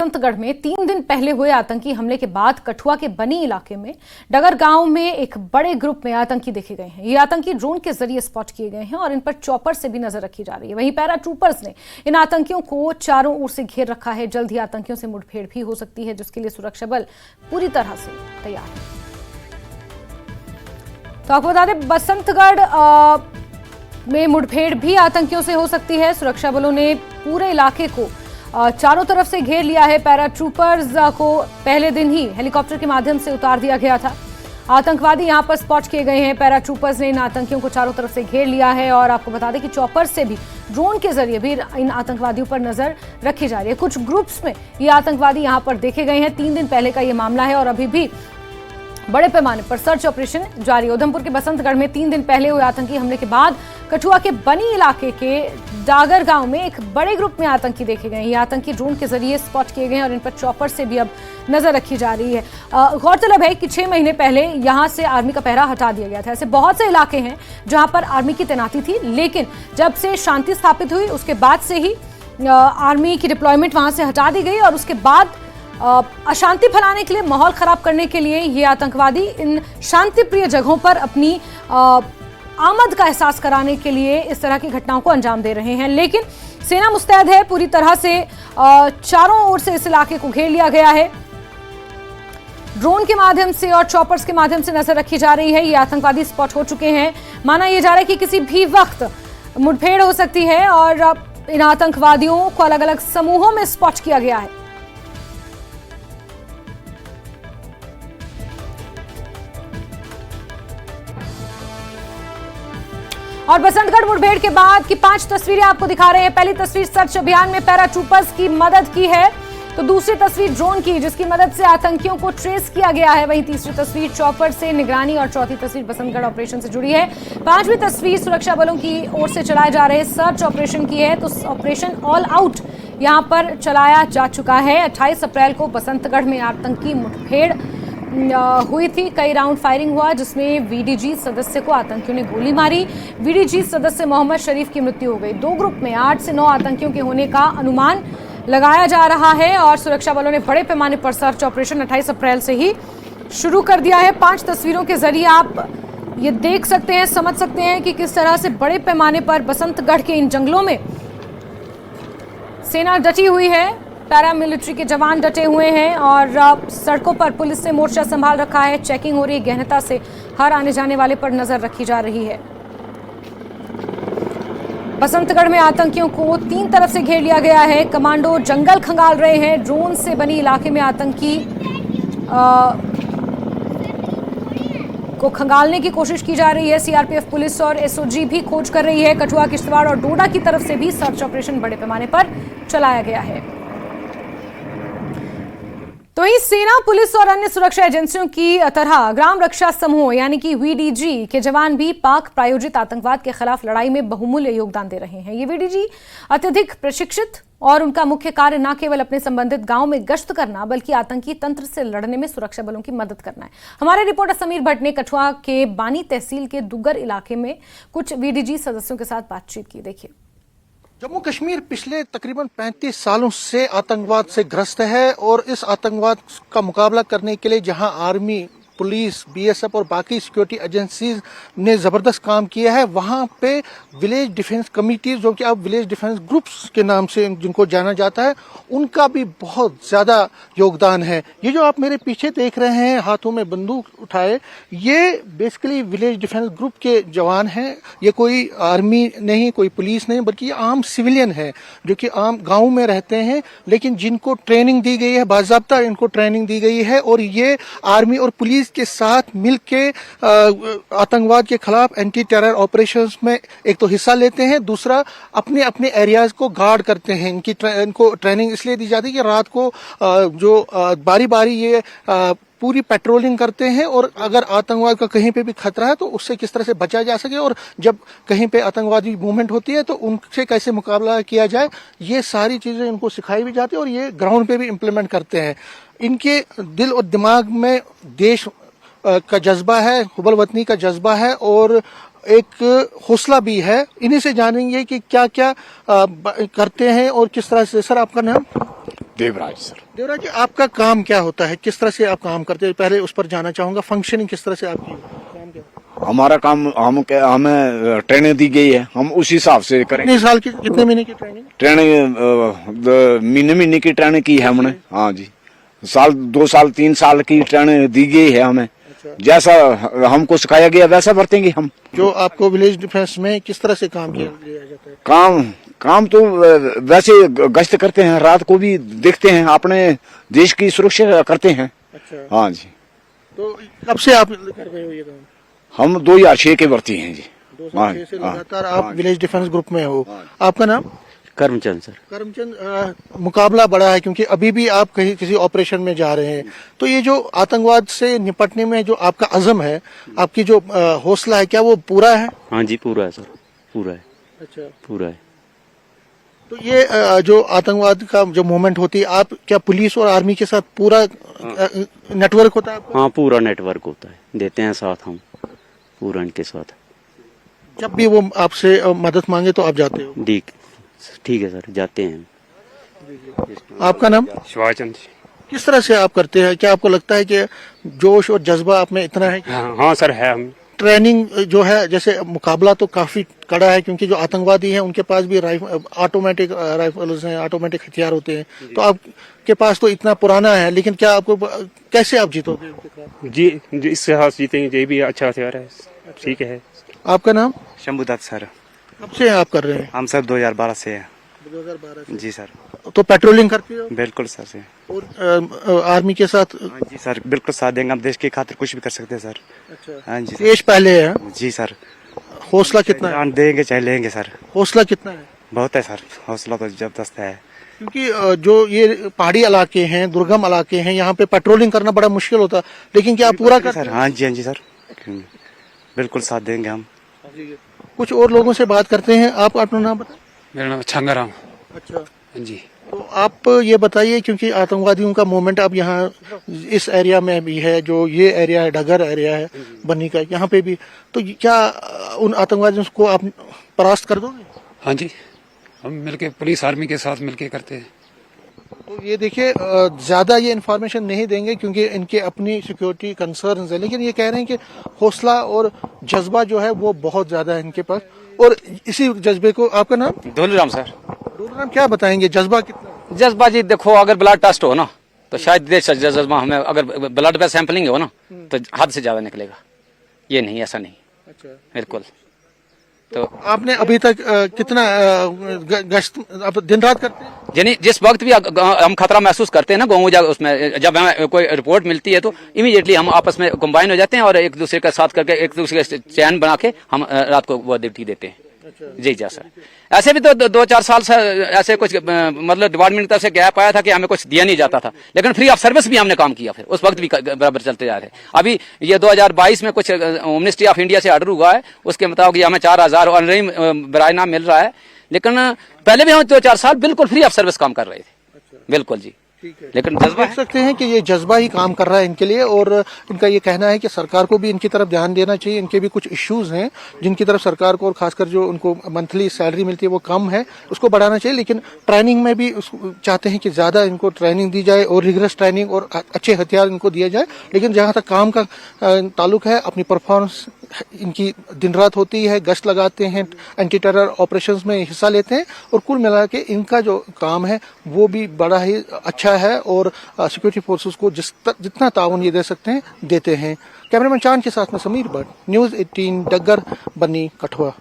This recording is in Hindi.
बसंतगढ़ में 3 दिन पहले हुए आतंकी हमले के बाद कठुआ के बनी इलाके में डगर गांव में एक बड़े ग्रुप में आतंकी देखे गए हैं। ये आतंकी ड्रोन के जरिए स्पॉट किए गए हैं और इन पर चॉपर से भी नजर रखी जा रही है। वहीं पैरा ट्रूपर्स ने इन आतंकियों को चारों ओर से घेर रखा है। जल्द ही आतंकियों से मुठभेड़ भी हो सकती है, जिसके लिए सुरक्षा बल पूरी तरह से तैयार है। तो आपको बता दें, बसंतगढ़ में मुठभेड़ भी आतंकियों से हो सकती है। सुरक्षा बलों ने पूरे इलाके को चारों तरफ से घेर लिया है। पैरा ट्रूपर्स को पहले दिन ही हेलीकॉप्टर के माध्यम से उतार दिया गया था। आतंकवादी यहां पर स्पॉट किए गए हैं। पैरा ट्रूपर्स ने इन आतंकियों को चारों तरफ से घेर लिया है और आपको बता दें कि चॉपर से भी, ड्रोन के जरिए भी इन आतंकवादियों पर नजर रखी जा रही है। कुछ ग्रुप्स में ये आतंकवादी यहां पर देखे गए हैं। 3 दिन पहले का ये मामला है और अभी भी बड़े पैमाने पर सर्च ऑपरेशन जारी है। उधमपुर के बसंतगढ़ में 3 दिन पहले हुए आतंकी हमले के बाद कठुआ के बनी इलाके के डागर गांव में एक बड़े ग्रुप में आतंकी देखे गए। ये आतंकी ड्रोन के जरिए स्पॉट किए गए हैं और इन पर चॉपर से भी अब नजर रखी जा रही है। गौरतलब है कि 6 महीने पहले यहां से आर्मी का पहरा हटा दिया गया था। ऐसे बहुत से इलाके हैं जहां पर आर्मी की तैनाती थी, लेकिन जब से शांति स्थापित हुई उसके बाद से ही आर्मी की डिप्लॉयमेंट वहां से हटा दी गई और उसके बाद अशांति फैलाने के लिए, माहौल खराब करने के लिए ये आतंकवादी इन शांति प्रिय जगहों पर अपनी आमद का एहसास कराने के लिए इस तरह की घटनाओं को अंजाम दे रहे हैं। लेकिन सेना मुस्तैद है, पूरी तरह से चारों ओर से इस इलाके को घेर लिया गया है। ड्रोन के माध्यम से और चॉपर्स के माध्यम से नजर रखी जा रही है। ये आतंकवादी स्पॉट हो चुके हैं। माना यह जा रहा है कि किसी भी वक्त मुठभेड़ हो सकती है और इन आतंकवादियों को अलग अलग समूहों में स्पॉट किया गया है। और बसंतगढ़ मुठभेड़ के बाद की 5 तस्वीरें आपको दिखा रहे हैं। पहली तस्वीर सर्च अभियान में पैरा ट्रूपर्स की मदद की है, तो दूसरी तस्वीर ड्रोन की, जिसकी मदद से आतंकियों को ट्रेस किया गया है। वहीं तीसरी तस्वीर चॉपर से निगरानी और चौथी तस्वीर बसंतगढ़ ऑपरेशन से जुड़ी है। 5वीं तस्वीर सुरक्षा बलों की ओर से चलाए जा रहे सर्च ऑपरेशन की है। तो ऑपरेशन ऑल आउट यहां पर चलाया जा चुका है। 28 अप्रैल को बसंतगढ़ में आतंकी मुठभेड़ हुई थी। कई राउंड फायरिंग हुआ, जिसमें वीडीजी सदस्य को आतंकियों ने गोली मारी। वीडीजी सदस्य मोहम्मद शरीफ की मृत्यु हो गई। 2 ग्रुप में 8 से 9 आतंकियों के होने का अनुमान लगाया जा रहा है और सुरक्षा बलों ने बड़े पैमाने पर सर्च ऑपरेशन 28 अप्रैल से ही शुरू कर दिया है। 5 तस्वीरों के जरिए आप ये देख सकते हैं, समझ सकते हैं कि किस तरह से बड़े पैमाने पर बसंतगढ़ के इन जंगलों में सेना डटी हुई है। पैरामिलिट्री के जवान डटे हुए हैं और सड़कों पर पुलिस ने मोर्चा संभाल रखा है। चेकिंग हो रही है, गहनता से हर आने जाने वाले पर नजर रखी जा रही है। बसंतगढ़ में आतंकियों को 3 तरफ से घेर लिया गया है। कमांडो जंगल खंगाल रहे हैं। ड्रोन से बनी इलाके में आतंकी को खंगालने की कोशिश की जा रही है। सीआरपीएफ, पुलिस और एसओजी भी खोज कर रही है। कठुआ, किश्तवाड़ और डोडा की तरफ से भी सर्च ऑपरेशन बड़े पैमाने पर चलाया गया है। तो वहीं सेना, पुलिस और अन्य सुरक्षा एजेंसियों की तरह ग्राम रक्षा समूह यानी कि वीडीजी के जवान भी पाक प्रायोजित आतंकवाद के खिलाफ लड़ाई में बहुमूल्य योगदान दे रहे हैं। ये वीडीजी अत्यधिक प्रशिक्षित और उनका मुख्य कार्य न केवल अपने संबंधित गांव में गश्त करना, बल्कि आतंकी तंत्र से लड़ने में सुरक्षा बलों की मदद करना है। हमारे रिपोर्टर समीर भट्ट ने कठुआ के बानी तहसील के दुगर इलाके में कुछ वीडीजी सदस्यों के साथ बातचीत की। देखिए। जम्मू कश्मीर पिछले तकरीबन 35 सालों से आतंकवाद से ग्रस्त है और इस आतंकवाद का मुकाबला करने के लिए जहां आर्मी, पुलिस, बीएसएफ और बाकी सिक्योरिटी एजेंसीज ने जबरदस्त काम किया है, वहां पे विलेज डिफेंस कमिटीज, जो कि अब विलेज डिफेंस ग्रुप्स के नाम से जिनको जाना जाता है, उनका भी बहुत ज्यादा योगदान है। ये जो आप मेरे पीछे देख रहे हैं हाथों में बंदूक उठाए, ये बेसिकली विलेज डिफेंस ग्रुप के जवान हैं। ये कोई आर्मी नहीं, कोई पुलिस नहीं, बल्कि ये आम सिविलियन है जो कि आम गाँव में रहते हैं, लेकिन जिनको ट्रेनिंग दी गई है, बाकायदा इनको ट्रेनिंग दी गई है और ये आर्मी और पुलिस के साथ मिलके आतंकवाद के खिलाफ एंटी टेरर ऑपरेशंस में एक तो हिस्सा लेते हैं, दूसरा अपने अपने एरियाज को गार्ड करते हैं। इनको ट्रेनिंग इसलिए दी जाती है कि रात को जो बारी बारी ये पूरी पेट्रोलिंग करते हैं और अगर आतंकवाद का कहीं पे भी खतरा है तो उससे किस तरह से बचा जा सके और जब कहीं पे आतंकवादी मूवमेंट होती है तो उनसे कैसे मुकाबला किया जाए, ये सारी चीजें इनको सिखाई भी जाती है और ये ग्राउंड पे भी इम्प्लीमेंट करते हैं। इनके दिल और दिमाग में देश का जज्बा है, हुब्बुल वतनी का जज्बा है और एक हौसला भी है। इन्हीं से जानेंगे कि क्या क्या करते हैं और किस तरह से। सर, आपका नाम? देवराज सर। देवराज जी, आपका काम क्या होता है, किस तरह से आप काम करते हैं, पहले उस पर जाना चाहूंगा। फंक्शनिंग किस तरह से आपकी काम क्या? हमारा काम हमें ट्रेनिंग दी गई है, हम उस हिसाब से करें। कितने साल की, कितने महीने की ट्रेनिंग? ट्रेनिंग महीने की ट्रेनिंग की है हमने। हाँ जी, 2 साल 3 साल की ट्रेनिंग दी गई है हमें। जैसा हमको सिखाया गया वैसा बरतेंगे हम। जो आपको विलेज डिफेंस में किस तरह से काम किया जाता है? काम तो वैसे गश्त करते हैं, रात को भी देखते हैं, अपने देश की सुरक्षा करते हैं। अच्छा। हाँ जी। तो कब से आप कर रहे हो ये काम? हम 2006 के भर्ती हैं जी। 2006 से लगातार आप विलेज डिफेंस ग्रुप में हो। आपका नाम? करमचंद सर। करमचंद, मुकाबला बड़ा है क्योंकि अभी भी आप कहीं किसी ऑपरेशन में जा रहे हैं, तो ये जो आतंकवाद से निपटने में जो आपका अज़म है, आपकी जो हौसला है, क्या वो पूरा है? हाँ जी पूरा है सर, पूरा है। अच्छा, पूरा है। तो ये जो आतंकवाद का जो मूवमेंट होती है, आप क्या पुलिस और आर्मी के साथ पूरा नेटवर्क होता है आपका? हाँ पूरा नेटवर्क होता है, देते हैं साथ हम पूरा इनके साथ। जब भी वो आपसे मदद मांगे तो आप जाते हो? ठीक है सर, जाते हैं। आपका नाम? शिवाचंद। किस तरह से आप करते हैं, क्या आपको लगता है कि जोश और जज्बा आप में इतना है? हाँ सर है। हम ट्रेनिंग जो है, जैसे मुकाबला तो काफी कड़ा है क्योंकि जो आतंकवादी हैं उनके पास भी ऑटोमेटिक राइफल्स हैं, ऑटोमेटिक हथियार होते हैं, तो आपके पास तो इतना पुराना है, लेकिन क्या आपको, कैसे आप जीतोगे उनके खिलाफ? जी इससे हाथ जीतेंगे, ये भी अच्छा हथियार है। ठीक है। आपका नाम? शंभुदत्त सर। कब से आप कर रहे हैं? हम सर 2012 से हैं। 2012 से? जी सर। तो पेट्रोलिंग करते हो? बिल्कुल सर से। और आर्मी के साथ? हाँ जी सर, बिल्कुल साथ देंगे, हम देश की खातिर कुछ भी कर सकते हैं सर। अच्छा। हाँ जी देश पहले है? जी सर। हौसला कितना है? जान देंगे चाहे लेंगे सर। हौसला कितना है? बहुत है सर, हौसला तो जबरदस्त है। क्योंकि जो ये पहाड़ी इलाके हैं, दुर्गम इलाके हैं, यहाँ पे पेट्रोलिंग करना बड़ा मुश्किल होता है, लेकिन क्या आप पूरा कर? सर हाँ जी सर, बिल्कुल साथ देंगे हम। कुछ और लोगों से बात करते हैं। आप अपना नाम बताएं। मेरा नाम छंगाराम। अच्छा जी। तो आप ये बताइए, क्योंकि आतंकवादियों का मूवमेंट अब यहाँ इस एरिया में भी है, जो ये एरिया है डगर एरिया है बन्नी का, यहाँ पे भी, तो क्या उन आतंकवादियों को आप परास्त कर दोगे? हाँ जी, हम मिलके पुलिस आर्मी के साथ मिलके करते हैं। तो ये देखिए, ज्यादा ये इन्फॉर्मेशन नहीं देंगे क्योंकि इनके अपनी सिक्योरिटी कंसर्न्स है, लेकिन ये कह रहे हैं कि हौसला और जज्बा जो है वो बहुत ज्यादा है इनके पास, और इसी जज्बे को। आपका नाम? धोलूराम सर। डोलराम, क्या बताएंगे, जज्बा कितना? जज्बा जी देखो, अगर ब्लड टेस्ट हो ना तो शायद दे जज्बा हमें, अगर ब्लड पे सैंपलिंग हो ना तो हद से ज्यादा निकलेगा। ये नहीं, ऐसा नहीं। अच्छा, बिल्कुल। तो आपने अभी तक कितना गश्त आप दिन रात करते हैं? यानी जिस वक्त भी हम खतरा महसूस करते हैं ना गाँव, उसमें जब हमें कोई रिपोर्ट मिलती है तो इमीडिएटली हम आपस में कंबाइन हो जाते हैं और एक दूसरे के साथ करके, एक दूसरे के चैन बना के हम रात को वो ड्यूटी देते हैं। जी जी सर। ऐसे भी तो 2-4 साल से ऐसे कुछ मतलब डिपार्टमेंट की तरफ से गैप आया था कि हमें कुछ दिया नहीं जाता था, लेकिन फ्री ऑफ सर्विस भी हमने काम किया, फिर उस वक्त भी बराबर चलते जा रहे। अभी ये 2022 में कुछ मिनिस्ट्री ऑफ इंडिया से ऑर्डर हुआ है, उसके मुताबिक हमें 4000 ऑनलाइन बरायना मिल रहा है, लेकिन पहले भी हम 2-4 साल बिल्कुल फ्री ऑफ सर्विस काम कर रहे थे। बिल्कुल जी। लेकिन जज्बा देख सकते हैं कि ये जज्बा ही काम कर रहा है इनके लिए, और इनका ये कहना है कि सरकार को भी इनकी तरफ ध्यान देना चाहिए। इनके भी कुछ इश्यूज हैं जिनकी तरफ सरकार को, और खासकर जो उनको मंथली सैलरी मिलती है वो कम है, उसको बढ़ाना चाहिए, लेकिन ट्रेनिंग में भी चाहते हैं कि ज्यादा इनको ट्रेनिंग दी जाए और रिगरस ट्रेनिंग और अच्छे हथियार इनको दिए जाए। लेकिन जहां तक काम का ताल्लुक है, अपनी परफॉर्मेंस इनकी दिन रात होती है, गश्त लगाते हैं, एंटी टेरर ऑपरेशंस में हिस्सा लेते हैं, और कुल मिला के इनका जो काम है वो भी बड़ा ही अच्छा है, और सिक्योरिटी फोर्सेस को जितना ताउन ये दे सकते हैं देते हैं। कैमरामैन चांद के साथ में समीर भट्ट, न्यूज़ 18 डग्गर, बन्नी, कठुआ।